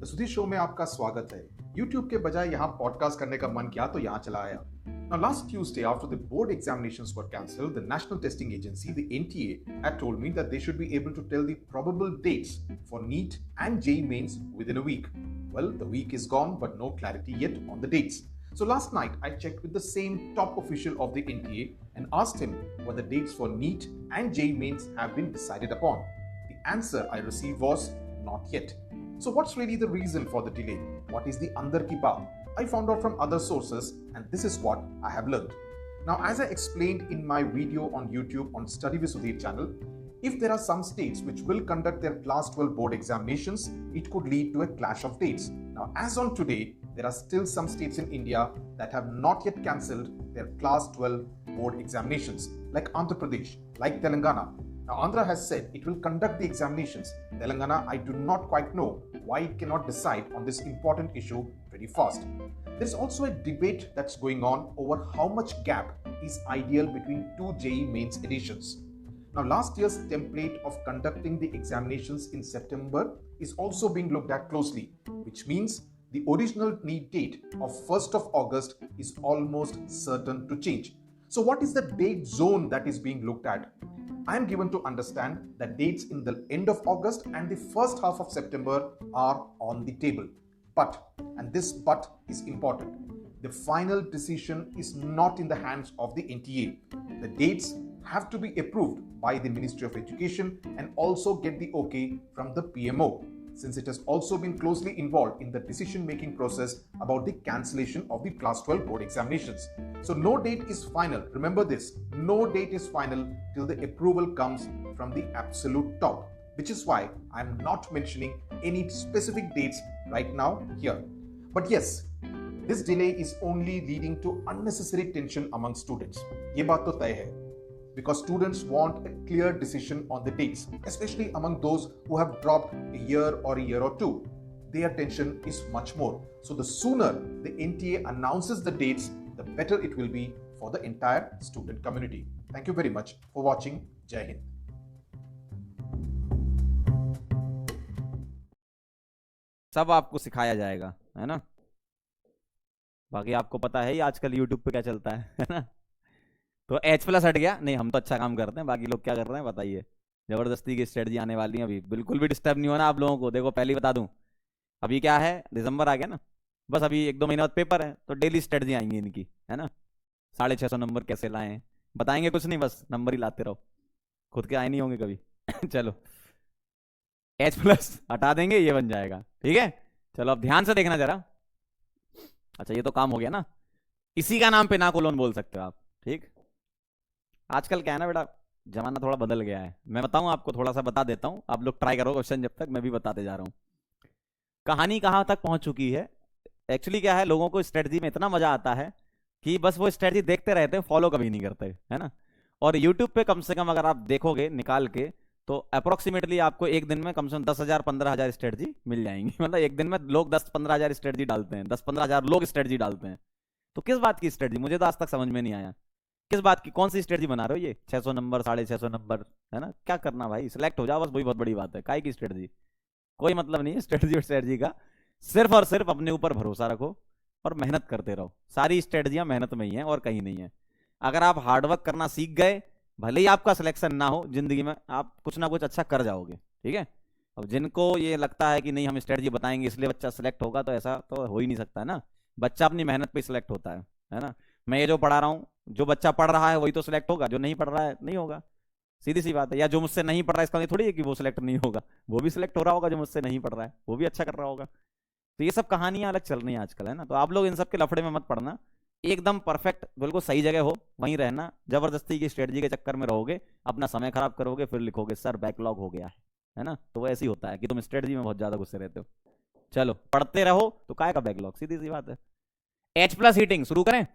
Sudhir show में आपका स्वागत है। YouTube के बजाय यहाँ पॉडकास्ट करने का मन किया तो यहाँ चला आया। Now, last Tuesday, after the board examinations were cancelled, the National Testing Agency, the NTA, had told me that they should be able to tell the probable dates for NEET and JEE mains within a week. Well, the week is gone, but no clarity yet on the dates. So last night, I checked with the same top official of the NTA and asked him whether dates for NEET and JEE mains have been decided upon. The answer I received was not yet. So what's really the reason for the delay? What is the andar ki baat? I found out from other sources, and this is what I have learned. Now, as I explained in my video on YouTube on Study with Sudhir channel, if there are some states which will conduct their class 12 board examinations, it could lead to a clash of dates. Now, as on today, there are still some states in India that have not yet cancelled their class 12 board examinations, like Andhra Pradesh, like Telangana. Now, Andhra has said it will conduct the examinations. Telangana, I do not quite know why it cannot decide on this important issue very fast. There is also a debate that's going on over how much gap is ideal between two JEE mains editions. Now, last year's template of conducting the examinations in September is also being looked at closely, which means the original NEET date of 1st of August is almost certain to change. So what is the date zone that is being looked at? I am given to understand that dates in the end of August and the first half of September are on the table. But, and this but is important, the final decision is not in the hands of the NTA. The dates have to be approved by the Ministry of Education and also get the okay from the PMO, since it has also been closely involved in the decision-making process about the cancellation of the Class 12 board examinations. So no date is final. Remember this, no date is final till the approval comes from the absolute top, which is why I am not mentioning any specific dates right now here. But yes, this delay is only leading to unnecessary tension among students. ये बात तो तय है, because students want a clear decision on the dates, especially among those who have dropped a year or two. Their tension is much more. So the sooner the NTA announces the dates, the better it will be for the entire student community. Thank you very much for watching. Jai Hind. सब आपको सिखाया जाएगा, है ना। बाकी आपको पता है ही आजकल YouTube पे क्या चलता है ना। तो H+ हट गया नहीं, हम तो अच्छा काम करते हैं, बाकी लोग क्या कर रहे हैं बताइए। जबरदस्ती की स्ट्रेटजी आने वाली है, अभी बिल्कुल भी डिस्टर्ब नहीं होना आप लोगों को। देखो पहले ही बता दूं, अभी क्या है, दिसंबर आ गया ना, बस अभी 1-2 महीने बाद पेपर है, तो डेली स्ट्रेटजी आएंगी इनकी, है ना। 650 नंबर कैसे लाएं बताएंगे, कुछ नहीं, बस नंबर ही लाते रहो, खुद के आए नहीं होंगे कभी। चलो H+ हटा देंगे, ये बन जाएगा, ठीक है। चलो अब ध्यान से देखना जरा। अच्छा ये तो काम हो गया ना, इसी का नाम पेनाकोलोन बोल सकते हो आप, ठीक। आजकल क्या है ना बेटा, जमाना थोड़ा बदल गया है। मैं बताऊं आपको, थोड़ा सा बता देता हूं, आप लोग ट्राई करो क्वेश्चन, जब तक मैं भी बताते जा रहा हूं। कहानी कहां तक पहुंच चुकी है। एक्चुअली क्या है, लोगों को स्ट्रेटजी में इतना मजा आता है कि बस वो स्ट्रेटजी देखते रहते हैं, फॉलो कभी नहीं करते, है ना। और यूट्यूब पे कम से कम अगर आप देखोगे निकाल के, तो अप्रोक्सीमेटली आपको एक दिन में कम से कम 10,000-15,000 स्ट्रेटजी मिल जाएंगी। मतलब एक दिन में लोग 10-15,000 स्ट्रेटजी डालते हैं, 10-15,000 लोग स्ट्रेटजी डालते हैं। तो किस बात की स्ट्रेटजी, मुझे तो आज तक समझ में नहीं आया। किस बात की, कौन सी स्ट्रेटजी बना रहे हो ये, 600 नंबर 650 नंबर, है ना। क्या करना भाई, सिलेक्ट हो जाओ बस, वही बहुत बड़ी बात है। काय की स्ट्रेटजी, कोई मतलब नहीं है स्ट्रेटजी और स्ट्रेटजी का। सिर्फ और सिर्फ अपने ऊपर भरोसा रखो और मेहनत करते रहो। सारी स्ट्रेटजियां मेहनत में ही हैं और कहीं नहीं है। अगर आप हार्डवर्क करना सीख गए, भले ही आपका सिलेक्शन ना हो जिंदगी में, आप कुछ ना कुछ अच्छा कर जाओगे, ठीक है। अब जिनको ये लगता है कि नहीं हम स्ट्रेटजी बताएंगे इसलिए बच्चा सिलेक्ट होगा, तो ऐसा तो हो ही नहीं सकता है ना। बच्चा अपनी मेहनत पे सिलेक्ट होता है ना। मैं ये जो पढ़ा रहा हूँ, जो बच्चा पढ़ रहा है वही तो सिलेक्ट होगा, जो नहीं पढ़ रहा है नहीं होगा, सीधी सी बात है। या जो मुझसे नहीं पढ़ रहा है इसका मतलब थोड़ी है कि वो सिलेक्ट नहीं होगा, वो भी सिलेक्ट हो रहा होगा। जो मुझसे नहीं पढ़ रहा है वो भी अच्छा कर रहा होगा। तो ये सब कहानियां अलग चल रही हैं आजकल, है ना। तो आप लोग इन सब के लफड़े में मत पड़ना, एकदम परफेक्ट बिल्कुल सही जगह हो वहीं रहना। जबरदस्ती की स्ट्रेटजी के चक्कर में रहोगे, अपना समय खराब करोगे, फिर लिखोगे सर बैकलॉग हो गया है ना। तो वो ऐसे ही होता है कि तुम स्ट्रेटजी में बहुत ज्यादा गुस्से रहते हो। चलो पढ़ते रहो, तो काय का बैकलॉग, सीधी सी बात है। H+ हीटिंग शुरू करें।